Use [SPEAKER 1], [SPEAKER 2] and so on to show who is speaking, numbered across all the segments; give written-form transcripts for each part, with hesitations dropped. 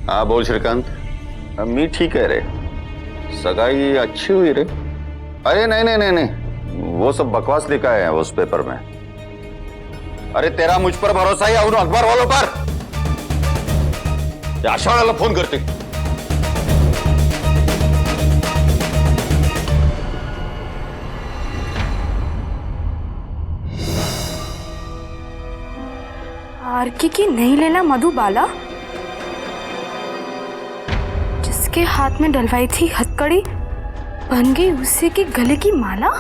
[SPEAKER 1] हाँ बोल श्रीकांत। मी ठीक है रे, सगाई अच्छी हुई रे। अरे नहीं नहीं नहीं नहीं, वो सब बकवास लिखा है उस पेपर में। अरे तेरा मुझ पर भरोसा है उन अखबार वालों पर? आशा वाला फोन करते।
[SPEAKER 2] आरके की नहीं लेना मधुबाला, जिसके हाथ में डलवाई थी हथकड़ी, बन गई उसी के गले की माला।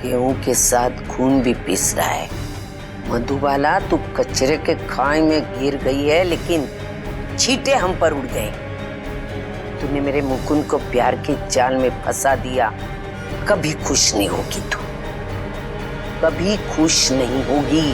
[SPEAKER 3] गेहूं के साथ खून भी पीस रहा है। मधुबाला, तू कचरे के खाई में गिर गई है, लेकिन छींटे हम पर उड़ गए। तूने मेरे मुकुंद को प्यार की जाल में फंसा दिया। कभी खुश नहीं होगी तू, कभी खुश नहीं होगी।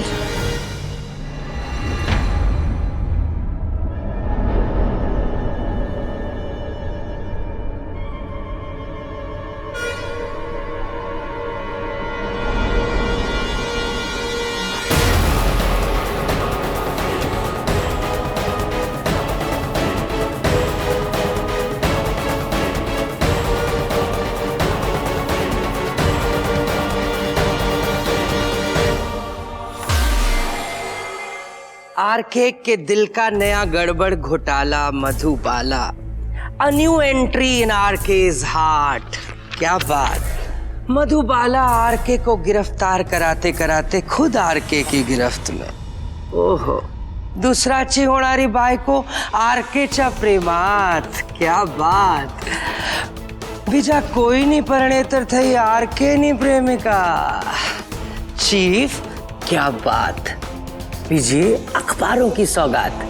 [SPEAKER 3] आरके के दिल का नया गड़बड़ घोटाला Madhubala. A new entry in RK's heart. क्या बात। मधुबाला आरके को गिरफ्तार कराते कराते खुद आरके की गिरफ्त में। ओहो, दुसराची होणारी बायको आरकेच्या प्रेमात। क्या बात। बीजा कोई नहीं परणे तर थई आरके नी प्रेमिका। चीफ, क्या बात। बीजी अखबारों की सौगात।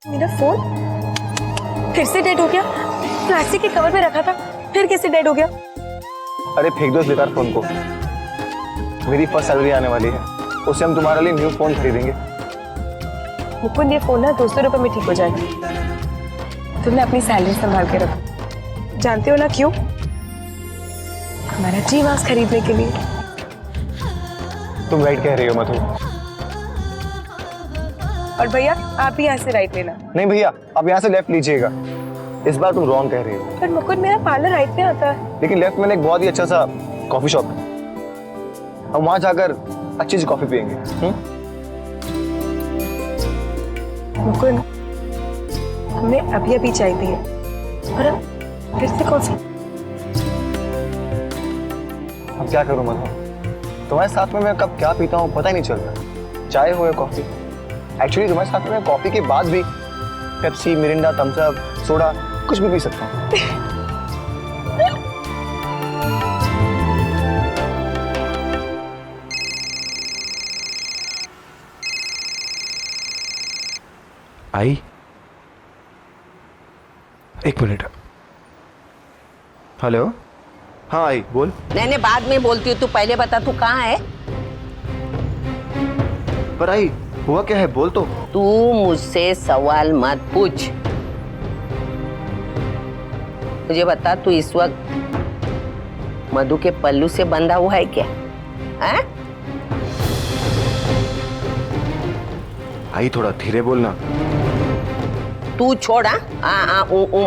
[SPEAKER 2] मेरा फोन फिर से डेड हो गया। प्लास्टिक के कवर पे रखा था, फिर कैसे डेड हो गया?
[SPEAKER 4] अरे फेंक दो इस बेकार फोन को। मेरी फर्स्ट सैलरी आने वाली है, उससे हम तुम्हारे लिए न्यू फोन खरीदेंगे।
[SPEAKER 2] मुकुंद, ये फोन ना 200 रुपए में ठीक हो जाएगा। तुमने अपनी सैलरी संभाल के रखो। जानते हो ना क्यों? हमारा जीवास खरीदने के लिए।
[SPEAKER 4] तुम राइट कह रही हो मधु।
[SPEAKER 2] और भैया, आप भी यहाँ से राइट लेना।
[SPEAKER 4] नहीं भैया, आप यहाँ से लेफ्ट लीजिएगा। इस बार तुम रॉन्ग कह रही हो।
[SPEAKER 2] पर मुकुंद, मेरा पार्लर राइट में आता है।
[SPEAKER 4] लेकिन लेफ्ट में एक बहुत ही अच्छा सा कॉफी शॉप है, हम वहां जाकर अच्छी सी कॉफी पियेंगे।
[SPEAKER 2] मुकुंद, हमने अभी अभी चाय पी है और अब फिर से कौन सी?
[SPEAKER 4] अब क्या करूं मधु, तुम्हारे साथ में मैं कब क्या पीता हूँ पता ही नहीं चलता। चाय हो या कॉफी। एक्चुअली तुम्हारे साथ में मैं कॉफी के बाद भी Pepsi, Mirinda, Thums Up, soda कुछ भी पी सकता हूँ।
[SPEAKER 5] आई, एक मिनट। हेलो, हाँ आई बोल।
[SPEAKER 6] नहीं बाद में बोलती हूँ, तू पहले बता तू कहाँ है।
[SPEAKER 5] पर आई हुआ क्या है बोल तो।
[SPEAKER 6] तू मुझसे सवाल मत पूछ। मुझे बता तू इस वक्त मधु के पल्लू से बंधा हुआ है क्या? हैं?
[SPEAKER 5] आई थोड़ा धीरे बोलना।
[SPEAKER 6] तू छोड़ा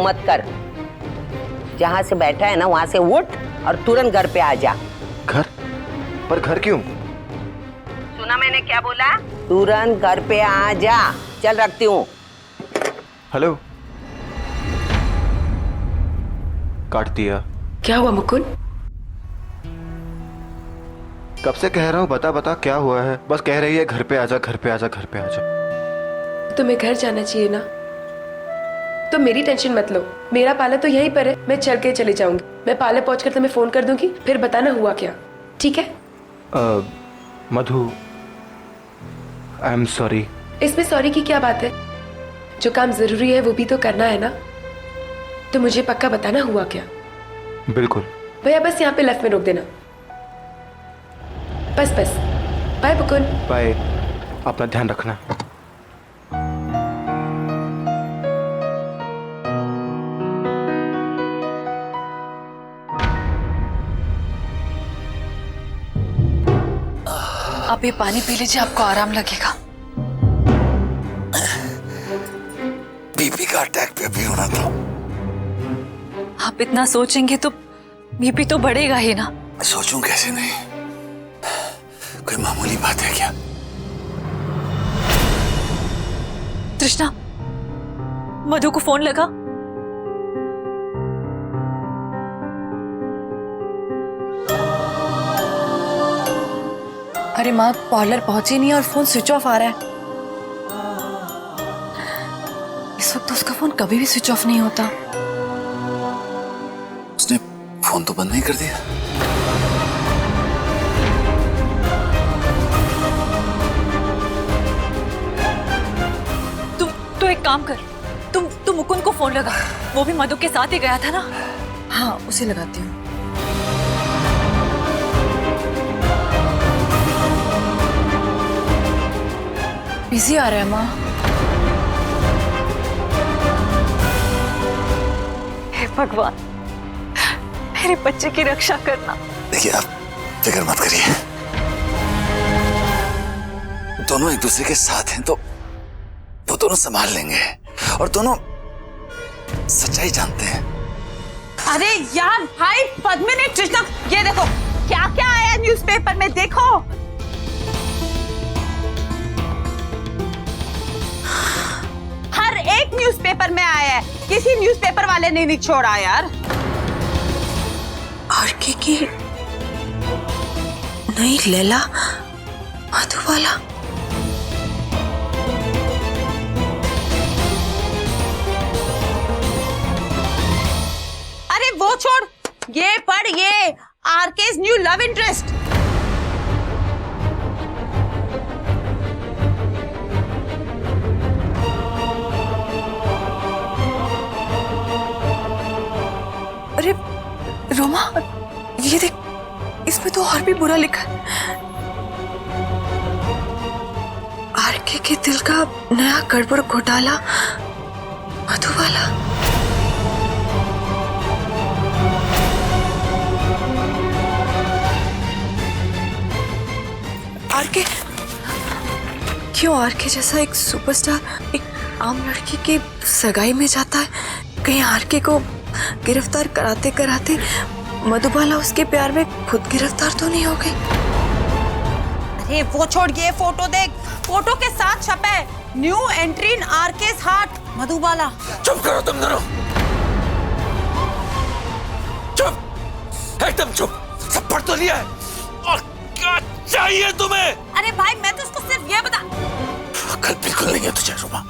[SPEAKER 6] मत कर। जहां से बैठा है ना वहां से उठ और तुरंत घर पे आ जा।
[SPEAKER 5] घर? पर घर क्यों?
[SPEAKER 6] सुना मैंने क्या बोला? तुरंत घर पे आ जा। चल रखती हूँ।
[SPEAKER 5] हेलो। काट दिया।
[SPEAKER 2] क्या हुआ मुकुंद?
[SPEAKER 5] कब से कह रहा हूँ बता बता क्या हुआ है, बस कह रही है घर पे आजा घर पे आजा घर पे आजा।
[SPEAKER 2] तुम्हें घर जाना चाहिए ना। तो मेरी टेंशन मत लो, मेरा पार्लर तो यहीं पर है, मैं चल के चली जाऊंगी। मैं पार्लर पहुंचकर तुम्हें फोन कर दूंगी, फिर बताना हुआ क्या, ठीक है?
[SPEAKER 5] मधु आई एम सॉरी।
[SPEAKER 2] इसमें सॉरी की क्या बात है? जो काम जरूरी है वो भी तो करना है ना। तो मुझे पक्का बताना हुआ क्या।
[SPEAKER 5] बिल्कुल
[SPEAKER 2] भैया बस यहाँ पे लेफ्ट में रोक देना। बस बस। बाय मुकुंद।
[SPEAKER 5] बाय, अपना ध्यान रखना।
[SPEAKER 7] आप ये पानी पी लीजिए, आपको आराम लगेगा।
[SPEAKER 8] बीपी का अटैक पे भी होना था।
[SPEAKER 7] आप इतना सोचेंगे तो बीपी तो बढ़ेगा ही ना।
[SPEAKER 8] सोचूं कैसे नहीं, कोई मामूली बात है क्या?
[SPEAKER 7] तृष्णा, मधु को फोन लगा। अरे माँ, पार्लर पहुंची नहीं और फोन स्विच ऑफ आ रहा है। इस वक्त तो उसका फोन कभी भी स्विच ऑफ नहीं होता।
[SPEAKER 8] उसने फोन तो बंद नहीं कर दिया?
[SPEAKER 7] तू एक काम कर, तुम मुकुंद को फोन लगा। वो भी मधु के साथ ही गया था ना। हाँ, उसे लगाती हूँ। बिजी आ रहा है माँ। हे भगवान, मेरे बच्चे की रक्षा करना।
[SPEAKER 8] देखिए आप फिक्र मत करिए, दोनों एक दूसरे के साथ हैं तो वो दोनों संभाल लेंगे और दोनों सच्चाई जानते हैं।
[SPEAKER 9] अरे यार भाई पद्मिनी, तृष्णा, ये देखो क्या क्या आया न्यूज़पेपर में, देखो। हर एक न्यूज़पेपर में आया है, किसी न्यूज़पेपर वाले ने नहीं छोड़ा यार।
[SPEAKER 7] आरके की नई लैला मधुबाला।
[SPEAKER 9] अरे वो छोड़, ये पढ़, ये आरके's न्यू लव इंटरेस्ट।
[SPEAKER 7] अरे रोमा, ये देख, इसमें तो और भी बुरा लिखा है। आरके के दिल का नया गड़बड़ घोटाला मधुबाला। आरके क्यों? आरके जैसा एक सुपरस्टार एक आम लड़की की सगाई में जाता है। कहीं आरके को गिरफ्तार कराते कराते मधुबाला उसके प्यार में खुद गिरफ्तार तो नहीं हो गई?
[SPEAKER 9] अरे वो छोड़, ये फोटो देख, फोटो के साथ छपा है new entry in RK's heart Madhubala.
[SPEAKER 8] चुप करो तुम दोनों, चुप, एकदम चुप। सब पढ़ तो लिया है और क्या चाहिए तुम्हें?
[SPEAKER 9] अरे भाई मैं तो उसको सिर्फ ये बता।
[SPEAKER 8] कल बिल्कुल नहीं है तुझे रोमा।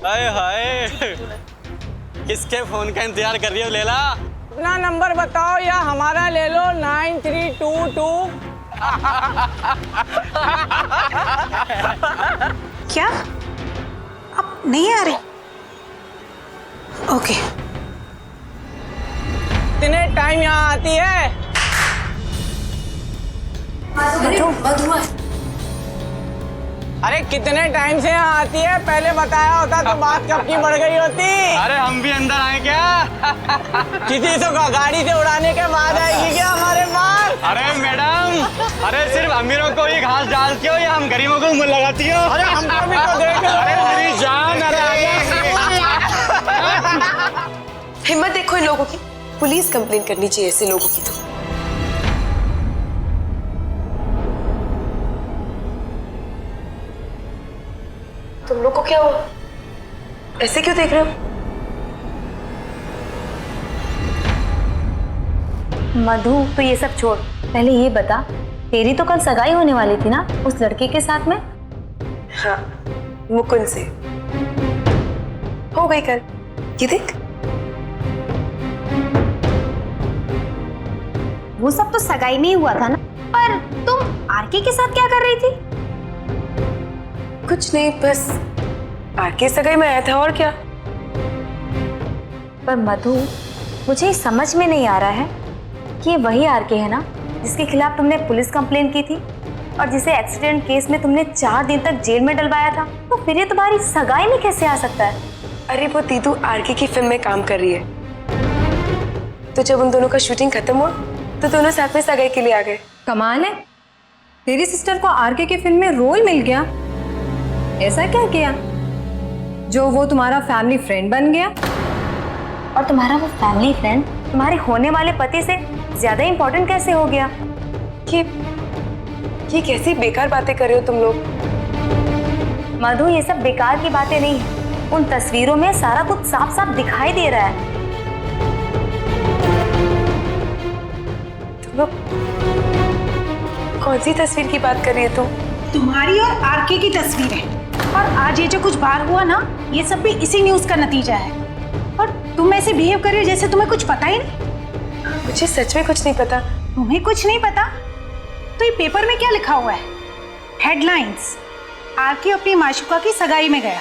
[SPEAKER 10] हाय हाय, किसके फोन का इंतजार कर रही हो लैला?
[SPEAKER 3] अपना नंबर बताओ या हमारा ले लो 9322।
[SPEAKER 9] क्या आप नहीं आ रहे? ओके।
[SPEAKER 3] कितने टाइम यहाँ आती है? अरे कितने टाइम से यहाँ आती है? पहले बताया होता तो बात कब की बढ़ गई होती।
[SPEAKER 10] अरे हम भी अंदर आए क्या?
[SPEAKER 3] किसी से गाड़ी से उड़ाने के बाद आएगी क्या हमारे पास?
[SPEAKER 10] अरे मैडम, अरे सिर्फ अमीरों को ही घास डालती हो या हम गरीबों को मुंह लगाती हो?
[SPEAKER 3] अरे हमको भी तो देख लो।
[SPEAKER 10] अरे मेरी जान, अरे
[SPEAKER 2] हिम्मत देखो इन लोगों की, पुलिस कंप्लेन करनी चाहिए ऐसे लोगों की तो। तुम लोग को क्या हुआ? ऐसे क्यों देख रहे हो?
[SPEAKER 11] मधु, तो ये सब छोड़, पहले ये बता, तेरी तो कल सगाई होने वाली थी ना उस लड़के के साथ में?
[SPEAKER 2] हाँ, मुकुंद से हो गई कल। ये देख।
[SPEAKER 11] वो सब तो सगाई में ही हुआ था ना, पर तुम आरके के साथ क्या कर रही थी?
[SPEAKER 2] कुछ नहीं, बस आरके सगाई में आया था और क्या।
[SPEAKER 11] पर मधु, मुझे समझ में नहीं आ रहा है कि ये वही आरके है ना जिसके खिलाफ तुमने पुलिस कंप्लेन की थी और जिसे एक्सीडेंट केस में तुमने 4 दिन तक जेल में डलवाया था, तो फिर ये तुम्हारी सगाई में कैसे आ सकता है?
[SPEAKER 2] अरे वो दीदू आरके की फिल्म में काम कर रही है, तो जब उन दोनों का शूटिंग खत्म हुआ तो दोनों साथ में सगाई के लिए आ गए।
[SPEAKER 7] कमाल है, तेरी सिस्टर को आरके की फिल्म में रोल मिल गया। ऐसा क्या किया जो वो तुम्हारा फैमिली फ्रेंड बन गया?
[SPEAKER 11] और तुम्हारा वो फैमिली फ्रेंड तुम्हारे होने वाले पति से ज्यादा इंपॉर्टेंट कैसे हो गया?
[SPEAKER 2] ये कैसी बेकार बातें कर रहे हो तुम लोग।
[SPEAKER 11] मधु, ये सब बेकार की बातें नहीं है, उन तस्वीरों में सारा कुछ साफ साफ दिखाई दे रहा है।
[SPEAKER 2] तुम लोग कौन सी तस्वीर की बात कर रही है तुम?
[SPEAKER 9] तुम्हारी और आरके की तस्वीर है, और आज ये जो कुछ बाहर हुआ ना, ये सब भी इसी न्यूज का नतीजा है। और तुम ऐसे बिहेव कर रही हो जैसे तुम्हें कुछ पता ही नहीं।
[SPEAKER 2] मुझे सच में कुछ नहीं पता।
[SPEAKER 9] तुम्हें कुछ नहीं पता? तो ये पेपर में क्या लिखा हुआ है? हेडलाइंस, आरके अपनी माशुका की सगाई में गया।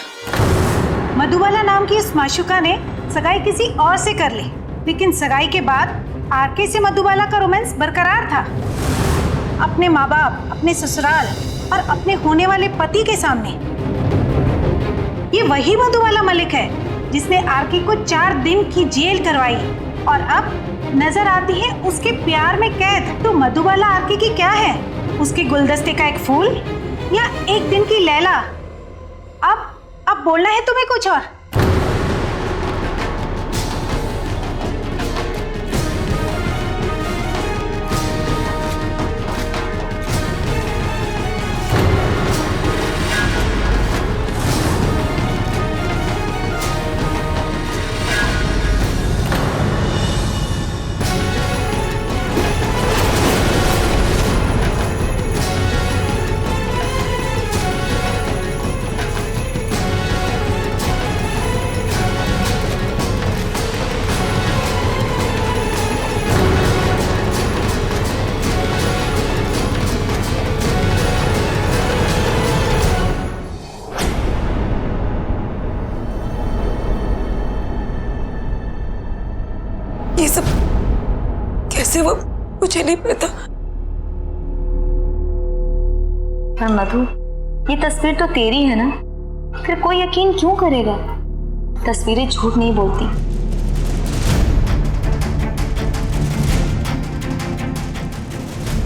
[SPEAKER 9] मधुबाला नाम की इस माशुका ने सगाई किसी और से कर ली, लेकिन सगाई के बाद आरके से मधुबाला का रोमांस बरकरार था। अपने माँ बाप, अपने ससुराल और अपने होने वाले पति के सामने। ये वही मधुबाला मलिक है जिसने आरके को 4 दिन की जेल करवाई और अब नजर आती है उसके प्यार में कैद। तो मधुबाला आरके की क्या है? उसके गुलदस्ते का एक फूल या एक दिन की लैला? अब बोलना है तुम्हें कुछ और?
[SPEAKER 2] ये सब कैसे हुआ मुझे नहीं पता।
[SPEAKER 11] पर मधु, ये तस्वीर तो तेरी है ना, फिर कोई यकीन क्यों करेगा? तस्वीरें झूठ नहीं बोलती।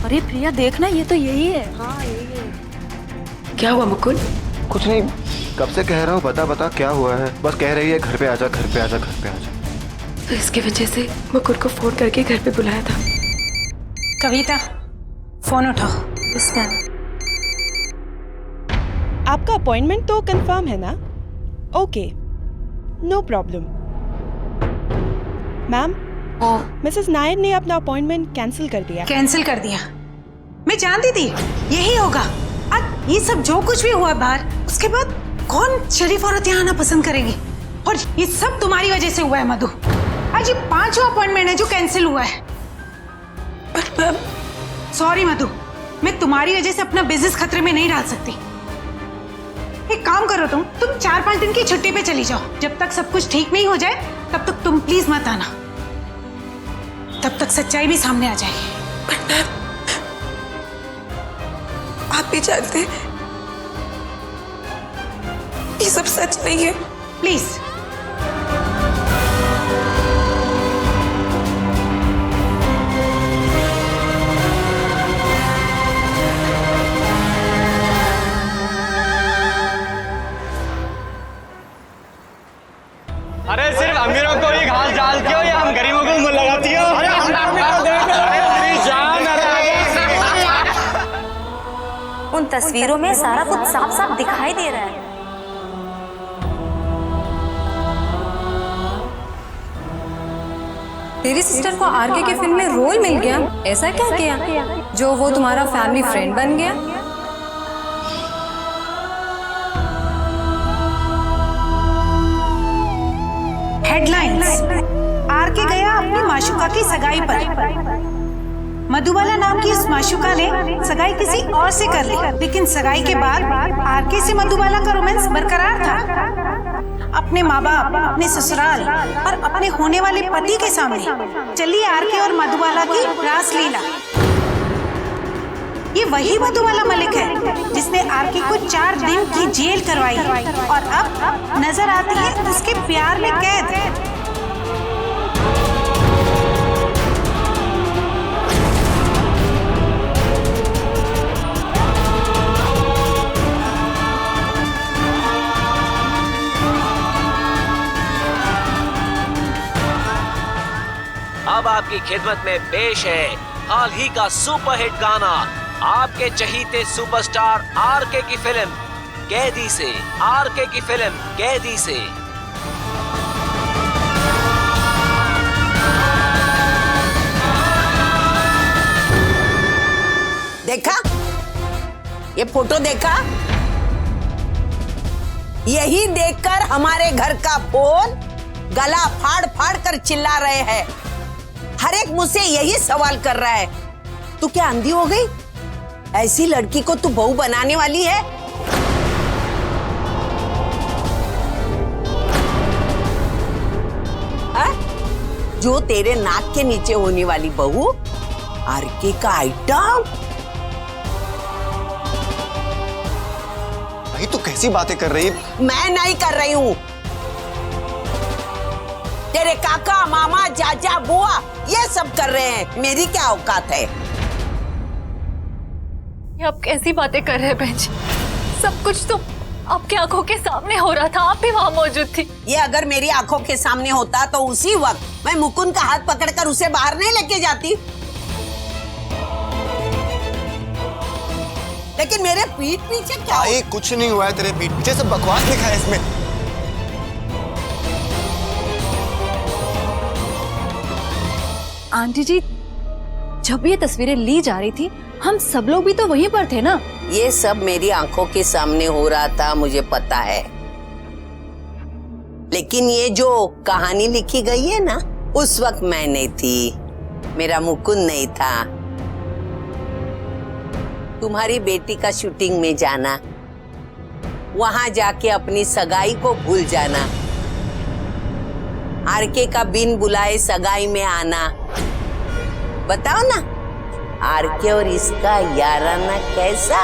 [SPEAKER 7] अरे प्रिया देखना, ये तो यही है।
[SPEAKER 2] हाँ यही है। क्या हुआ मुकुंद?
[SPEAKER 4] कुछ नहीं।
[SPEAKER 5] कब से कह रहा हूँ बता बता क्या हुआ है? बस कह रही है घर पे आजा, घर पे आजा, घर पे आजा।
[SPEAKER 2] तो इसकी वजह से मुकुंद को फोन करके घर पे बुलाया था।
[SPEAKER 9] कविता, फोन उठाओ।
[SPEAKER 12] आपका अपॉइंटमेंट तो कंफर्म है ना? Okay, no problem. Ma'am, Mrs Nair ने अपना अपॉइंटमेंट कैंसिल कर दिया।
[SPEAKER 9] कैंसिल कर दिया? मैं जानती थी यही होगा। आज ये सब जो कुछ भी हुआ बाहर, उसके बाद कौन शरीफ औरत यहाँ आना पसंद करेगी? और ये सब तुम्हारी वजह से हुआ है मधु। आज ये 5वां अपॉइंटमेंट है जो कैंसिल हुआ है। सॉरी मधु, मैं तुम्हारी वजह से अपना बिजनेस खतरे में नहीं डाल सकती। एक काम करो, तुम 4-5 दिन की छुट्टी पे चली जाओ। जब तक सब कुछ ठीक नहीं हो जाए तब तक तुम प्लीज मत आना, तब तक सच्चाई भी सामने आ जाएगी।
[SPEAKER 7] बट मैम, आप भी जानते ये सब सच नहीं है।
[SPEAKER 9] प्लीज।
[SPEAKER 10] अरे सिर्फ अमीरों को ही घास डालती हो या हम गरीबों को मुंह लगाती हो?
[SPEAKER 11] उन तस्वीरों में सारा कुछ साफ साफ दिखाई दे रहा है।
[SPEAKER 7] तेरी सिस्टर को आरके की फिल्म में रोल मिल गया, ऐसा क्या किया जो वो तुम्हारा फैमिली फ्रेंड बन गया?
[SPEAKER 9] हेडलाइंस, आरके गया अपनी माशुका की सगाई पर। मधुबाला नाम की इस माशुका ने सगाई किसी और से कर ली, लेकिन सगाई के बाद आरके से मधुबाला का रोमांस बरकरार था। अपने माँ बाप, अपने ससुराल और अपने होने वाले पति के सामने चली आरके और मधुबाला की रासलीला। ये वही मधुबाला मलिक है जिसने आरके को 4 दिन की जेल करवाई और अब नजर आती है उसके प्यार में कैद।
[SPEAKER 13] अब आपकी खिदमत में पेश है हाल ही का सुपरहिट गाना आपके चहीते सुपरस्टार आरके की फिल्म कैदी से। आरके की फिल्म कैदी से।
[SPEAKER 6] देखा ये फोटो, देखा? यही देखकर हमारे घर का फोन गला फाड़ फाड़ कर चिल्ला रहे हैं। हर एक मुझसे यही सवाल कर रहा है, तू क्या अंधी हो गई? ऐसी लड़की को तू बहू बनाने वाली है? जो तेरे नाक के नीचे होने वाली बहू आरके का आइटम?
[SPEAKER 4] भाई तू कैसी बातें कर रही है?
[SPEAKER 6] मैं नहीं कर रही हूँ, तेरे काका, मामा, चाचा, बुआ ये सब कर रहे हैं। मेरी क्या औकात है?
[SPEAKER 7] ये आप कैसी बातें कर रहे हैं बहन जी? सब कुछ तो आपकी आंखों के सामने हो रहा था, आप भी वहाँ मौजूद थी।
[SPEAKER 6] ये अगर मेरी आंखों के सामने होता तो उसी वक्त मैं मुकुंद का हाथ पकड़कर उसे बाहर नहीं लेके जाती। लेकिन मेरे पीठ पीछे क्या?
[SPEAKER 4] भाई कुछ नहीं हुआ है तेरे पीठ पीछे, सब बकवास लिखा है इसमें।
[SPEAKER 7] आंटी जी, जब ये तस्वीरें ली जा रही थी हम सब लोग भी तो वहीं पर थे ना?
[SPEAKER 6] ये सब मेरी आंखों के सामने हो रहा था, मुझे पता है। लेकिन ये जो कहानी लिखी गई है ना, उस वक्त मैं नहीं थी, मेरा मुकुंद नहीं था। तुम्हारी बेटी का शूटिंग में जाना, वहां जाके अपनी सगाई को भूल जाना, आरके का बिन बुलाए सगाई में आना, बताओ ना आरके और इसका याराना कैसा?